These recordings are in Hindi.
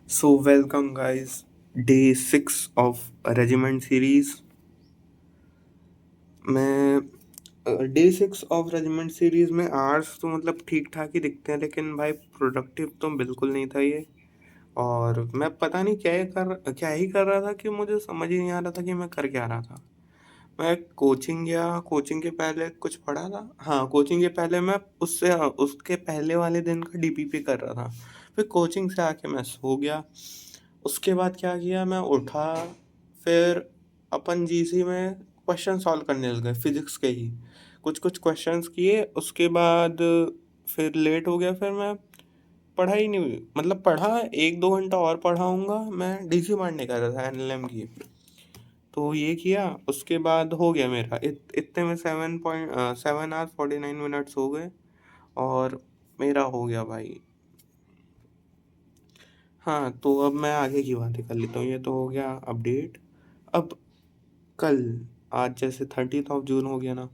So welcome guys, day 6 of regiment series में डे 6 ऑफ रेजिमेंट सीरीज में आर्ट्स तो मतलब ठीक ठाक ही दिखते हैं, लेकिन भाई प्रोडक्टिव तो बिल्कुल नहीं था ये। और मैं पता नहीं क्या ही कर रहा था कि मुझे समझ ही नहीं आ रहा था कि मैं कर क्या रहा था। मैं कोचिंग गया, कोचिंग के पहले कुछ पढ़ा था। हाँ, कोचिंग के पहले मैं उसके पहले वाले दिन का डीपीपी कर रहा था। फिर कोचिंग से आके मैं सो गया। उसके बाद क्या किया, मैं उठा, फिर अपन जीसी में क्वेश्चन सॉल्व करने लग गए, फिजिक्स के ही कुछ कुछ क्वेश्चंस किए। उसके बाद फिर लेट हो गया, फिर मैं पढ़ा ही नहीं, मतलब पढ़ा 1-2 घंटा और पढ़ाऊँगा। मैं डीसी मारने का था एनएलएम की, तो ये किया। उसके बाद हो गया मेरा इतने में 7 आवर्स 49 मिनट्स हो गए और मेरा हो गया भाई। हाँ, तो अब मैं आगे की बातें कर लेता हूँ। ये तो हो गया अपडेट। अब कल, आज जैसे 30 जून हो गया ना,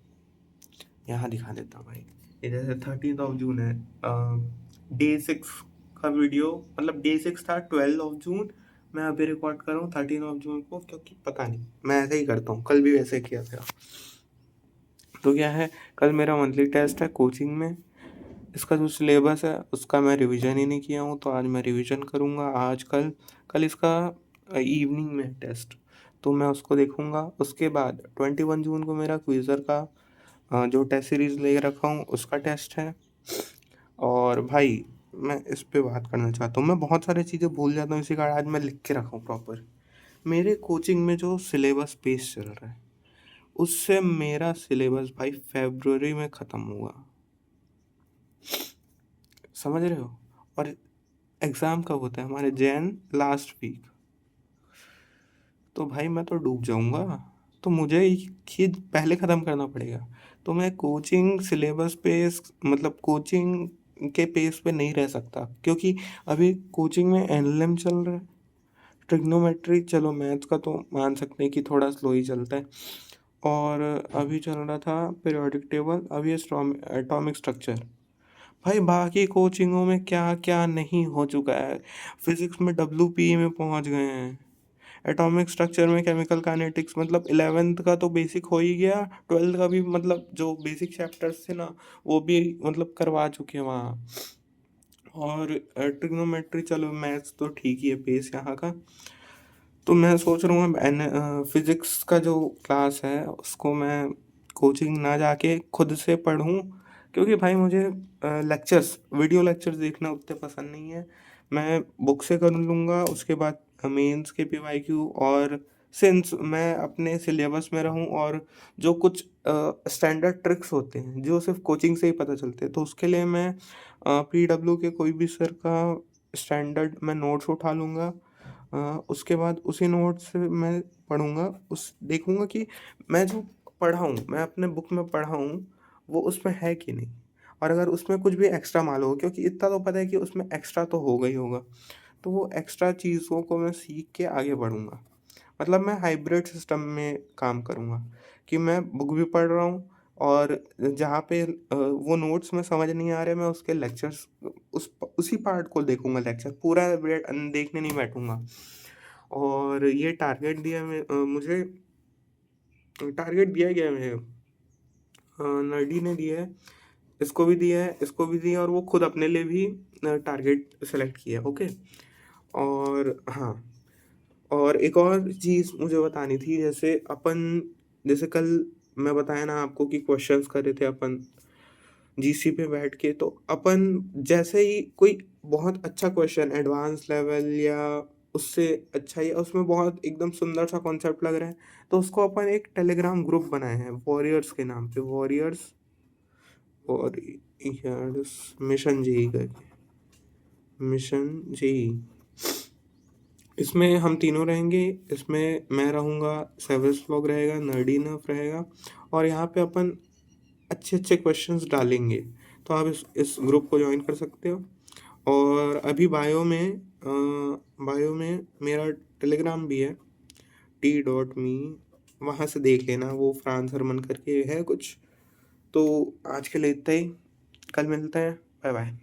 यहाँ दिखा देता हूँ भाई। ये जैसे 30 जून है, डे 6 का वीडियो, मतलब डे 6 था 12 जून। मैं अभी रिकॉर्ड कर रहा हूँ 13 जून को, क्योंकि पता नहीं, मैं ऐसे ही करता हूँ, कल भी वैसे किया था। तो क्या है, कल मेरा मंथली टेस्ट है कोचिंग में। इसका जो सिलेबस है उसका मैं रिवीजन ही नहीं किया हूँ, तो आज मैं रिवीजन करूँगा। आज कल कल इसका इवनिंग में टेस्ट, तो मैं उसको देखूँगा। उसके बाद 21 जून को मेरा क्विज़र का जो टेस्ट सीरीज़ ले रखा हूँ उसका टेस्ट है। और भाई, मैं इस पे बात करना चाहता हूँ। मैं बहुत सारी चीज़ें भूल जाता हूँ, इसी कारण आज मैं लिख के रखा हूँ प्रॉपर। मेरे कोचिंग में जो सिलेबस पेज चल रहा है, उससे मेरा सिलेबस भाई फरवरी में ख़त्म हुआ, समझ रहे हो? और एग्ज़ाम कब होता है हमारे? जैन लास्ट वीक। तो भाई मैं तो डूब जाऊंगा। तो मुझे ये पहले ख़त्म करना पड़ेगा। तो मैं कोचिंग सिलेबस पे, मतलब कोचिंग के पेस पे नहीं रह सकता, क्योंकि अभी कोचिंग में एनएलएम चल रहा है, ट्रिग्नोमेट्री, चलो मैथ्स का तो मान सकते हैं कि थोड़ा स्लो ही चलता है। और अभी चल रहा था पीरियोडिक टेबल, अभी एटॉमिक स्ट्रक्चर। भाई बाकी कोचिंगों में क्या क्या नहीं हो चुका है। फिजिक्स में डब्ल्यूपी में पहुंच गए हैं, एटॉमिक स्ट्रक्चर में केमिकल काइनेटिक्स, मतलब 11th का तो बेसिक हो ही गया, 12th का भी, मतलब जो बेसिक चैप्टर्स थे ना वो भी मतलब करवा चुके हैं वहाँ। और ट्रिग्नोमेट्री, चलो मैथ्स तो ठीक ही है पेस यहाँ का। तो मैं सोच रहा हूँ अब फिजिक्स का जो क्लास है उसको मैं कोचिंग ना जाके खुद से पढ़ूँ, क्योंकि भाई मुझे लेक्चर्स, वीडियो लेक्चर्स देखना उतने पसंद नहीं है। मैं बुक से कर लूँगा, उसके बाद मेंस के पीवाईक्यू। और सिंस मैं अपने सिलेबस में रहूँ, और जो कुछ स्टैंडर्ड ट्रिक्स होते हैं जो सिर्फ कोचिंग से ही पता चलते हैं, तो उसके लिए मैं पीडब्ल्यू के कोई भी सर का स्टैंडर्ड मैं नोट्स उठा लूँगा। उसके बाद उसी नोट से मैं पढ़ूँगा, उस देखूँगा कि मैं जो पढ़ा हूँ, मैं अपने बुक में पढ़ा हूँ, वो उसमें है कि नहीं। और अगर उसमें कुछ भी एक्स्ट्रा मालूम हो, क्योंकि इतना तो पता है कि उसमें एक्स्ट्रा तो होगा ही होगा, तो वो एक्स्ट्रा चीज़ों को मैं सीख के आगे बढ़ूँगा। मतलब मैं हाइब्रिड सिस्टम में काम करूँगा, कि मैं बुक भी पढ़ रहा हूँ, और जहाँ पे वो नोट्स में समझ नहीं आ रहे, मैं उसके लेक्चर्स, उसी पार्ट को देखूँगा, लेक्चर पूरा देखने नहीं बैठूँगा। और ये टारगेट दिया मुझे, टारगेट दिया गया है मुझे, नर्डी ने दिया है, इसको भी दिया है, इसको भी दिया, और वो खुद अपने लिए भी टारगेट सेलेक्ट किया। ओके। और हाँ, और एक और चीज़ मुझे बतानी थी, जैसे कल मैं बताया ना आपको कि क्वेश्चंस कर रहे थे अपन जीसी पे बैठ के, तो अपन जैसे ही कोई बहुत अच्छा क्वेश्चन एडवांस लेवल या उससे अच्छा, या उसमें बहुत एकदम सुंदर सा कॉन्सेप्ट लग रहा है, तो उसको अपन एक टेलीग्राम ग्रुप बनाए हैं वॉरियर्स के नाम पे, वॉरियर्स वॉरियर्स मिशन जेई करके, मिशन जेई। इसमें हम तीनों रहेंगे। इसमें मैं रहूँगा, सेवेस व्लॉग रहेगा, नर्डी नफ रहेगा, और यहाँ पे अपन अच्छे अच्छे क्वेश्चंस डालेंगे। तो आप इस ग्रुप को ज्वाइन कर सकते हो। और अभी बायो में मेरा टेलीग्राम भी है, t.me, वहाँ से देख लेना, वो फ्रांस हरमन करके है कुछ। तो आज के लिए इतना ही, कल मिलते हैं, बाय बाय।